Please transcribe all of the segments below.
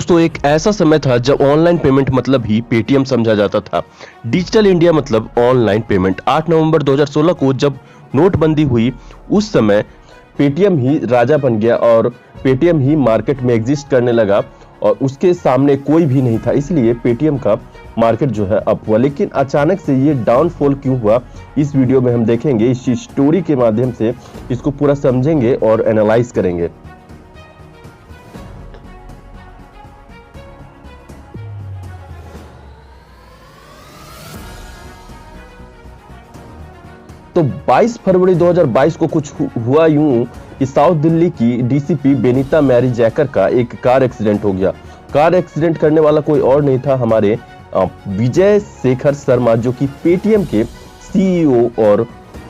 दोस्तों एक ऐसा समय था जब ऑनलाइन पेमेंट मतलब ही पेटीएम समझा जाता था। डिजिटल इंडिया मतलब ऑनलाइन पेमेंट। 8 नवंबर 2016 को जब नोटबंदी हुई उस समय पेटीएम ही राजा बन गया और पेटीएम ही मार्केट में एग्जिस्ट करने लगा और उसके सामने कोई भी नहीं था, इसलिए पेटीएम का मार्केट जो है अप हुआ। लेकिन अचानक से ये डाउनफॉल क्यों हुआ, इस वीडियो में हम देखेंगे। इस स्टोरी के माध्यम से इसको पूरा समझेंगे और एनालाइज करेंगे। तो 22 फरवरी 2022 को कुछ हुआ यूं कि साउथ दिल्ली की डीसीपी बेनिता मैरी जैकर का एक कार एक्सीडेंट हो गया। कार एक्सीडेंट करने वाला कोई और नहीं था, हमारे विजय शेखर शर्मा, जो कि पेटीएम के सीईओ और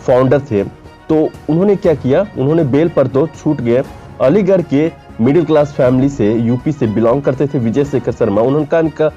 फाउंडर थे। तो उन्होंने क्या किया, उन्होंने बेल पर तो छूट गए। अलीगढ़ के मिडिल क्लास फैमिली से, यूपी से बिलोंग करते थे विजय शेखर शर्मा। उनका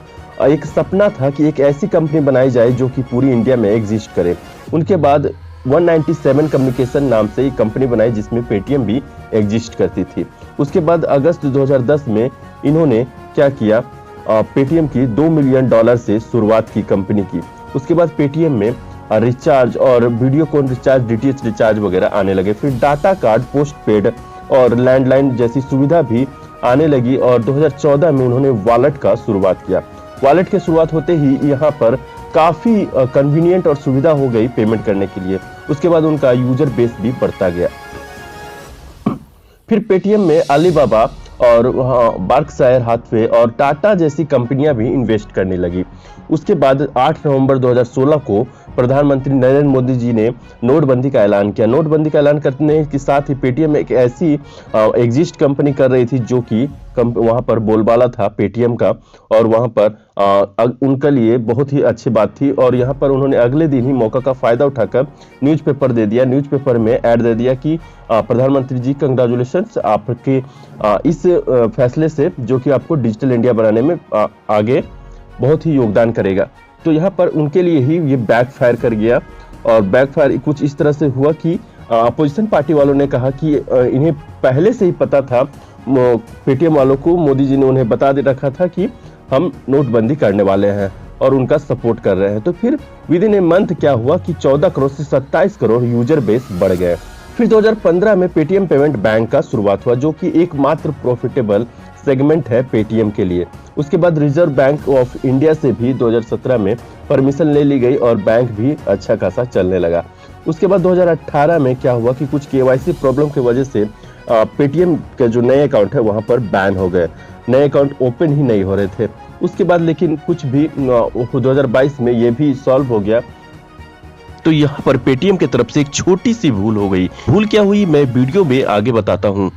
एक सपना था कि एक ऐसी कंपनी बनाई जाए जो कि पूरी इंडिया में एग्जिस्ट करे। उनके बाद 197 कम्युनिकेशन नाम से एक कंपनी बनाई जिसमें पेटीएम भी एग्जिस्ट करती थी। उसके बाद अगस्त 2010 में इन्होंने क्या किया, पेटीएम की $2 मिलियन से शुरुआत की कंपनी की। उसके बाद पेटीएम में रिचार्ज और वीडियोकॉन रिचार्ज, डीटीएच रिचार्ज वगैरह आने लगे। फिर डाटा कार्ड, पोस्ट पेड और लैंडलाइन जैसी सुविधा भी आने लगी और 2014 में उन्होंने वॉलेट का शुरुआत किया। वॉलेट की शुरुआत होते ही यहाँ पर काफी कन्वीनियंट और सुविधा हो गई पेमेंट करने के लिए। उसके बाद उनका यूजर बेस भी बढ़ता गया। फिर पेटीएम में अलीबाबा और बर्कशायर हाथवे और टाटा जैसी कंपनियां भी इन्वेस्ट करने लगी। उसके बाद 8 नवंबर 2016 को प्रधानमंत्री नरेंद्र मोदी जी ने नोटबंदी का ऐलान किया। नोटबंदी का ऐलान करने के साथ ही पेटीएम एक ऐसी एग्जिस्ट कंपनी कर रही थी जो कि वहां पर बोलबाला था पेटीएम का, और वहां पर उनके लिए बहुत ही अच्छी बात थी। और यहाँ पर उन्होंने अगले दिन ही मौका का फायदा उठाकर न्यूज़पेपर दे दिया, न्यूज़पेपर में ऐड दे दिया कि प्रधानमंत्री जी कंग्रेचुलेशंस आपके इस फैसले से, जो कि आपको डिजिटल इंडिया बनाने में आगे बहुत ही योगदान करेगा। तो यहाँ पर उनके लिए ही ये बैकफायर कर गया। और बैकफायर कुछ इस तरह से हुआ कि अपोजिशन पार्टी वालों ने कहा कि इन्हें पहले से ही पता था, पेटीएम वालों को मोदी जी ने उन्हें बता दे रखा था कि हम नोटबंदी करने वाले हैं और उनका सपोर्ट कर रहे हैं। तो फिर विद इन ए मंथ क्या हुआ कि 14 करोड़ से 27 करोड़ यूजर बेस बढ़ गए। फिर 2015 में पेटीएम पेमेंट बैंक का शुरुआत हुआ, जो कि एकमात्र प्रॉफिटेबल सेगमेंट है पेटीएम के लिए। उसके बाद रिजर्व बैंक ऑफ इंडिया से भी 2017 में परमिशन ले ली गई और बैंक भी अच्छा खासा चलने लगा। उसके बाद 2018 में क्या हुआ कि कुछ केवाईसी प्रॉब्लम की वजह से पेटीएम के जो नए अकाउंट है वहां पर बैन हो गए, नए अकाउंट ओपन ही नहीं हो रहे थे। उसके बाद लेकिन कुछ भी 2022 में ये भी सॉल्व हो गया। तो यहाँ पर पेटीएम की तरफ से एक छोटी सी भूल हो गई। भूल क्या हुई, मैं वीडियो में आगे बताता हूँ।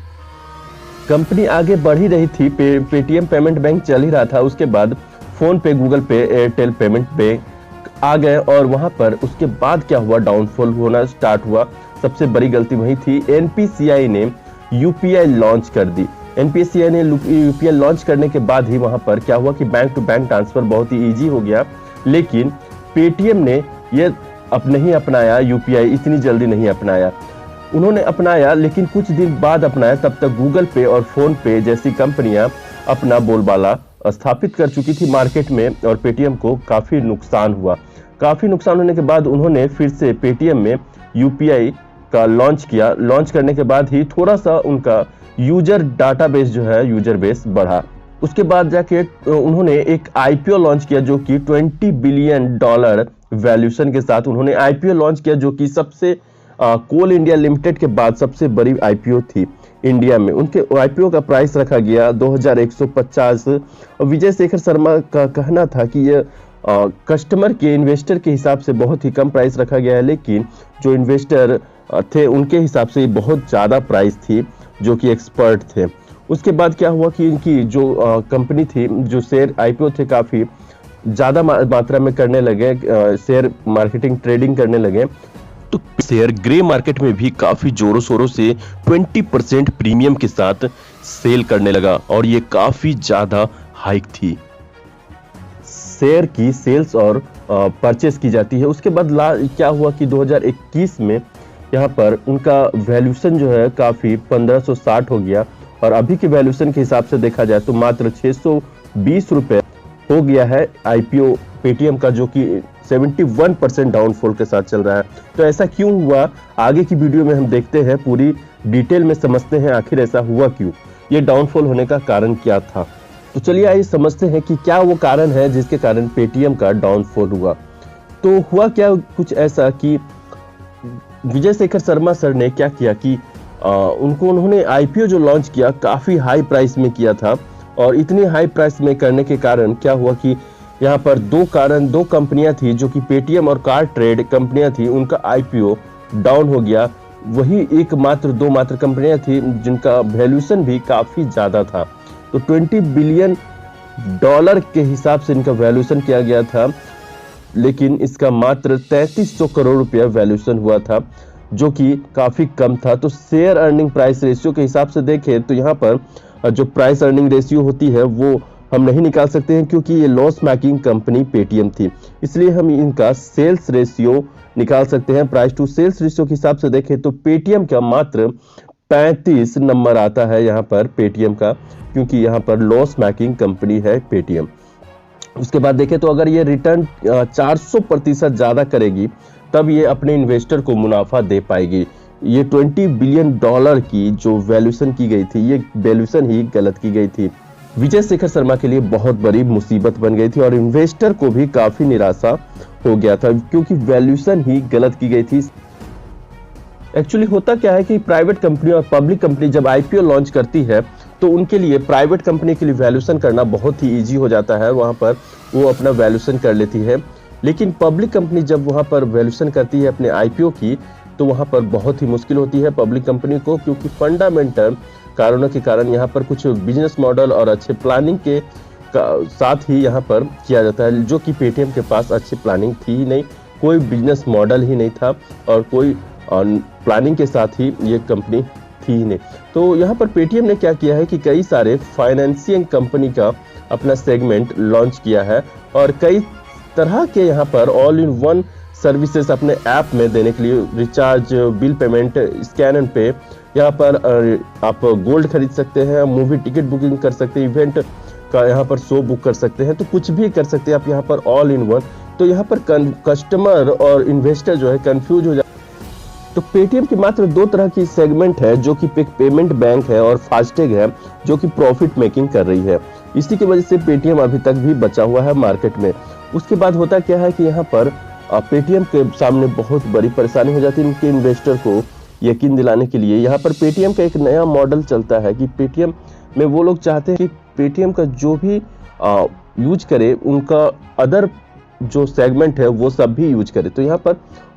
कंपनी आगे बढ़ ही रही थी, पेटीएम पेमेंट बैंक चल ही रहा था। उसके बाद फोन पे, गूगल पे, एयरटेल पेमेंट बैंक आ गए और वहां पर उसके बाद क्या हुआ, डाउनफॉल होना स्टार्ट हुआ। सबसे बड़ी गलती वही थी, एनपीसीआई ने यूपीआई लॉन्च कर दी। एनपीसीआई ने यूपीआई लॉन्च करने के बाद ही वहां पर क्या हुआ कि बैंक टू बैंक ट्रांसफर बहुत ही इजी हो गया। लेकिन पेटीएम ने ये नहीं अपनाया, यूपीआई इतनी जल्दी नहीं अपनाया। उन्होंने अपनाया लेकिन कुछ दिन बाद अपनाया, तब तक गूगल पे और फोन पे जैसी कंपनियां अपना बोलबाला स्थापित कर चुकी थी मार्केट में और पेटीएम को काफी नुकसान हुआ। काफी नुकसान होने के बाद उन्होंने फिर से पेटीएम में यूपीआई का लॉन्च किया। लॉन्च करने के बाद ही थोड़ा सा उनका यूजर डाटाबेस जो है, यूजर बेस बढ़ा। उसके बाद जाके उन्होंने एक आईपीओ लॉन्च किया जो कि $20 बिलियन वैल्यूएशन के साथ उन्होंने आईपीओ लॉन्च किया, जो कि सबसे कोल इंडिया लिमिटेड के बाद सबसे बड़ी आईपीओ थी इंडिया में। उनके आईपीओ का प्राइस रखा गया 2150। विजय शेखर शर्मा का कहना था कि यह कस्टमर के, इन्वेस्टर के हिसाब से बहुत ही कम प्राइस रखा गया है, लेकिन जो इन्वेस्टर थे उनके हिसाब से बहुत ज़्यादा प्राइस थी, जो कि एक्सपर्ट थे। उसके बाद क्या हुआ कि इनकी जो कंपनी थी, जो शेयर आईपीओ थे, काफ़ी ज़्यादा मात्रा में करने लगे, शेयर मार्केटिंग ट्रेडिंग करने लगे। तो शेयर ग्रे मार्केट में भी काफी जोरों शोरों से 20% प्रीमियम के साथ सेल करने लगा और ये काफी ज्यादा हाइक थी। शेयर की सेल्स और परचेस की जाती है। उसके बाद क्या हुआ कि 2021 में यहाँ पर उनका वैल्यूएशन जो है काफी 1560 हो गया और अभी के वैल्यूएशन के हिसाब से देखा जाए तो मात्र 620 रुपए हो गया है आईपीओ पेटीएम का, जो कि 71% डाउनफॉल के साथ चल रहा है। तो ऐसा क्यों हुआ, आगे की वीडियो में हम देखते हैं, पूरी डिटेल में समझते हैं आखिर ऐसा हुआ क्यों, ये डाउनफॉल होने का कारण क्या था। तो चलिए आइए समझते हैं कि क्या वो कारण है जिसके कारण पेटीएम का डाउनफॉल हुआ। तो हुआ क्या, कुछ ऐसा कि विजय शेखर शर्मा सर ने क्या किया कि उन्होंने आईपीओ जो लॉन्च किया काफी हाई प्राइस में किया था, और इतनी हाई प्राइस में करने के कारण क्या हुआ कि यहाँ पर दो कंपनियां थी जो कि पेटीएम और कार ट्रेड कंपनियां थी, उनका आईपीओ डाउन हो गया। वही दो मात्र कंपनियां थी जिनका वैल्यूएशन भी काफी ज्यादा था। तो $20 बिलियन के हिसाब से इनका वैल्यूएशन किया गया था, लेकिन इसका मात्र 3300 करोड़ रुपया वैल्यूएशन हुआ था, जो कि काफी कम था। तो शेयर अर्निंग प्राइस रेशियो के हिसाब से देखें तो यहाँ पर जो प्राइस अर्निंग रेशियो होती है वो हम नहीं निकाल सकते हैं, क्योंकि ये लॉस मेकिंग कंपनी पेटीएम थी, इसलिए हम इनका सेल्स रेशियो निकाल सकते हैं। प्राइस टू सेल्स रेशियो के हिसाब से देखें तो पेटीएम का मात्र 35 नंबर आता है यहाँ पर पेटीएम का, क्योंकि यहाँ पर लॉस मेकिंग कंपनी है पेटीएम। उसके बाद देखें तो अगर ये रिटर्न 400% ज्यादा करेगी तब ये अपने इन्वेस्टर को मुनाफा दे पाएगी। ये $20 बिलियन की जो वैल्यूएशन की गई थी, ये वैल्यूएशन ही गलत की गई थी। विजय शेखर शर्मा के लिए बहुत बड़ी मुसीबत बन गई थी और इन्वेस्टर को भी काफी निराशा हो गया था, क्योंकि वैल्यूएशन ही गलत की गई थी। एक्चुअली होता क्या है कि प्राइवेट कंपनी और पब्लिक कंपनी जब आईपीओ लॉन्च करती है तो उनके लिए, प्राइवेट कंपनी के लिए वैल्यूएशन करना बहुत ही इजी हो जाता है, वहां पर वो अपना वैल्यूएशन कर लेती है। लेकिन पब्लिक कंपनी जब वहां पर वैल्यूएशन करती है अपने आईपीओ की, तो वहां पर बहुत ही मुश्किल होती है पब्लिक कंपनी को, क्योंकि फंडामेंटल कारणों के कारण यहाँ पर कुछ बिजनेस मॉडल और अच्छे प्लानिंग के साथ ही यहाँ पर किया जाता है, जो कि पेटीएम के पास अच्छी प्लानिंग थी ही नहीं, कोई बिजनेस मॉडल ही नहीं था और कोई प्लानिंग के साथ ही ये कंपनी थी ही नहीं। तो यहाँ पर पेटीएम ने क्या किया है कि कई सारे फाइनेंसिंग कंपनी का अपना सेगमेंट लॉन्च किया है, और कई तरह के यहाँ पर ऑल इन वन सर्विसेज अपने ऐप में देने के लिए, recharge, bill payment, scan and पे, यहाँ पर आप गोल्ड खरीद सकते हैं, मूवी टिकट बुकिंग कर सकते हैं, इवेंट का यहाँ पर शो बुक कर सकते हैं, तो कुछ भी कर सकते हैं आप यहाँ पर ऑल इन वन। तो यहाँ पर कस्टमर और इन्वेस्टर जो है कंफ्यूज हो जाए। तो पेटीएम की मात्र दो तरह की सेगमेंट है, जो कि पेमेंट बैंक है और फास्टैग है, जो कि प्रॉफिट मेकिंग कर रही है। इसी की वजह से पेटीएम अभी तक भी बचा हुआ है मार्केट में। उसके बाद होता क्या है कि यहाँ पर पेटीएम के सामने बहुत बड़ी परेशानी हो जाती है इनके इन्वेस्टर को यकीन दिलाने के लिए। यहाँ पर पेटीएम का एक नया मॉडल चलता है कि पेटीएम में वो लोग चाहते हैं कि पेटीएम का जो भी यूज करे उनका अदर जो सेगमेंट है वो सब भी यूज करे। तो यहाँ पर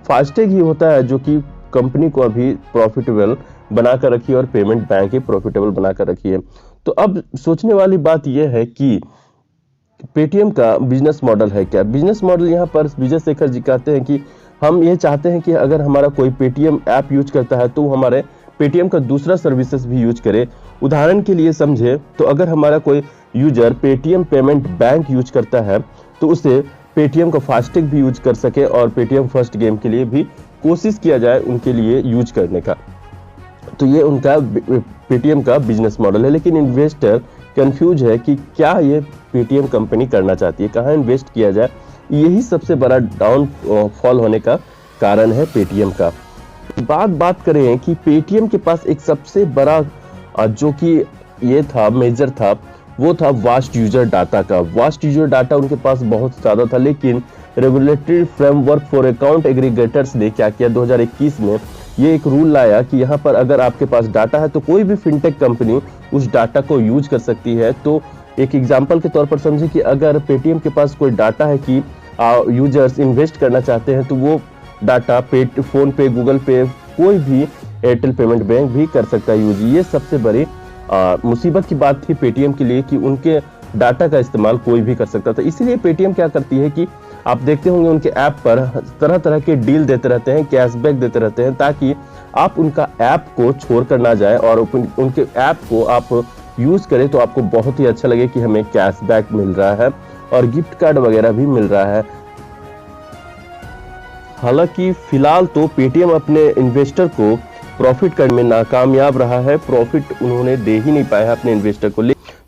फास्टैग ही होता है जो कि कंपनी को अभी प्रॉफिटेबल बनाकर रखी है और पेमेंट बैंक ही प्रॉफिटेबल बनाकर रखी है। तो अब सोचने वाली बात यह है कि पेटीएम का बिजनेस मॉडल है क्या। बिजनेस मॉडल यहाँ पर विजय शेखर जी कहते हैं कि हम ये चाहते हैं कि अगर हमारा कोई पेटीएम ऐप यूज करता है तो हमारे पेटीएम का दूसरा सर्विसेज भी यूज करे। उदाहरण के लिए समझे तो अगर हमारा कोई user Paytm payment bank use करता है तो उसे पेटीएम का फास्टैग भी यूज कर सके और पेटीएम फर्स्ट गेम के लिए भी कोशिश किया जाए उनके लिए यूज करने का। तो ये उनका पेटीएम का बिजनेस मॉडल है। लेकिन इन्वेस्टर कंफ्यूज है कि क्या ये पेटीएम कंपनी करना चाहती है, कहाँ इन्वेस्ट किया जाए। यही सबसे बड़ा डाउनफॉल होने का कारण है पेटीएम का। बात करें कि पेटीएम के पास एक सबसे बड़ा जो कि ये था मेजर था, वो था वास्ट यूजर डाटा का। वास्ट यूजर डाटा उनके पास बहुत ज्यादा था, लेकिन regulatory framework for account aggregators ने क्या किया 2021 में ये एक रूल लाया कि यहाँ पर अगर आपके पास डाटा है तो कोई भी फिनटेक कंपनी उस डाटा को यूज कर सकती है। तो एक एग्जांपल के तौर पर समझे कि अगर पेटीएम के पास कोई डाटा है कि यूजर्स इन्वेस्ट करना चाहते हैं तो वो डाटा फोन पे, गूगल पे, कोई भी एयरटेल पेमेंट बैंक भी कर सकता है यूज। ये सबसे बड़ी मुसीबत की बात थी पेटीएम के लिए कि उनके डाटा का इस्तेमाल कोई भी कर सकता था। इसीलिए पेटीएम क्या करती है कि आप देखते होंगे उनके ऐप पर तरह तरह के डील देते रहते हैं, कैशबैक देते रहते हैं, ताकि आप उनका ऐप को छोड़ कर ना जाए और उनके ऐप को आप यूज करें तो आपको बहुत ही अच्छा लगे कि हमें कैशबैक मिल रहा है और गिफ्ट कार्ड वगैरह भी मिल रहा है। हालांकि फिलहाल तो पेटीएम अपने इन्वेस्टर को प्रॉफिट करने में नाकामयाब रहा है, प्रॉफिट उन्होंने दे ही नहीं पाया है अपने इन्वेस्टर को।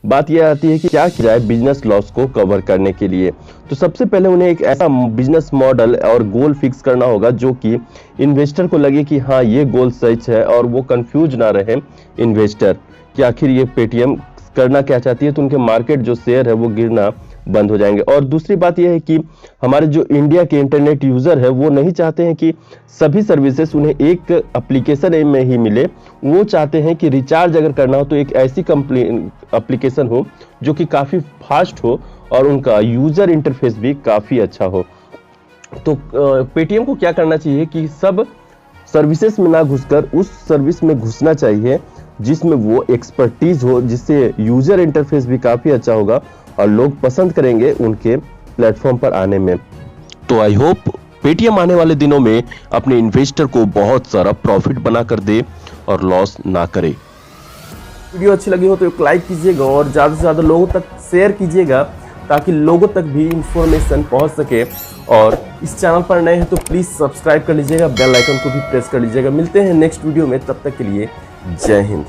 बात यह आती है कि क्या किया जाए बिजनेस लॉस को कवर करने के लिए। तो सबसे पहले उन्हें एक ऐसा बिजनेस मॉडल और गोल फिक्स करना होगा जो कि इन्वेस्टर को लगे कि हाँ ये गोल सच है, और वो कंफ्यूज ना रहे इन्वेस्टर कि आखिर ये पेटीएम करना क्या चाहती है। तो उनके मार्केट जो शेयर है वो गिरना बंद हो जाएंगे। और दूसरी बात यह है कि हमारे जो इंडिया के इंटरनेट यूजर है वो नहीं चाहते हैं कि सभी सर्विसेज उन्हें एक एप्लीकेशन में ही मिले। वो चाहते हैं कि रिचार्ज अगर करना हो तो एक ऐसी एप्लीकेशन हो जो कि काफी फास्ट हो और उनका यूजर इंटरफेस भी काफी अच्छा हो। तो पेटीएम को क्या करना चाहिए कि सब सर्विसेज में ना घुसकर उस सर्विस में घुसना चाहिए जिसमें वो एक्सपर्टीज हो, जिससे यूजर इंटरफेस भी काफी अच्छा होगा और लोग पसंद करेंगे उनके प्लेटफॉर्म पर आने में। तो आई होप पेटीएम आने वाले दिनों में अपने इन्वेस्टर को बहुत सारा प्रॉफिट बना कर दे और लॉस ना करे। वीडियो अच्छी लगी हो तो एक लाइक कीजिएगा और ज़्यादा से ज़्यादा लोगों तक शेयर कीजिएगा ताकि लोगों तक भी इंफॉर्मेशन पहुंच सके। और इस चैनल पर नए हैं तो प्लीज़ सब्सक्राइब कर लीजिएगा, बेल आइकन को भी प्रेस कर लीजिएगा। मिलते हैं नेक्स्ट वीडियो में, तब तक के लिए जय हिंद।